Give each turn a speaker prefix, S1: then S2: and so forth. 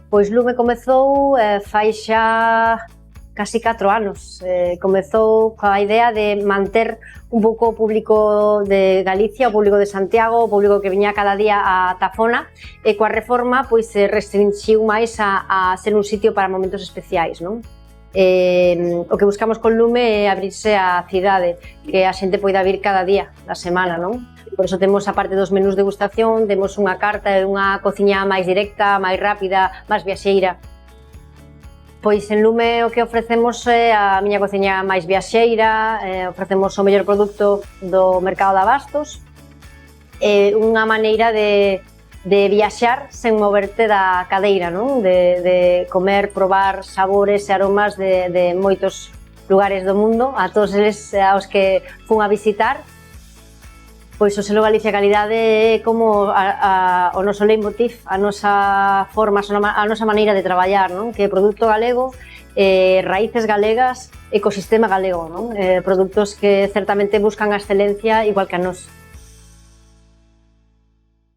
S1: Pois Lume comezou fai xa casi 4 anos. Comezou coa idea de manter un pouco o público de Galicia, o público de Santiago, o público que viña cada día a Tafona, e coa reforma pois se restringiu máis a ser un sitio para momentos especiais, non? O que buscamos con Lume é abrirse á cidade, que a xente poida vir cada día da semana, non? Por iso temos, a parte dos menús de degustación, temos unha carta e unha cociña máis directa, máis rápida, máis viaxeira. Pois en Lume o que ofrecemos é a miña cociña máis viaxeira, ofrecemos o mellor produto do mercado de abastos, unha maneira de viaxar sen moverte da cadeira, non? De comer, probar sabores e aromas de moitos lugares do mundo, a todos eles aos que fun a visitar. Pois o selo Galicia Calidade é como o noso leitmotiv, a nosa forma, a nosa maneira de traballar, non? Que é produto galego, raíces galegas, ecosistema galego, non? Produtos que certamente buscan a excelencia igual que a nós.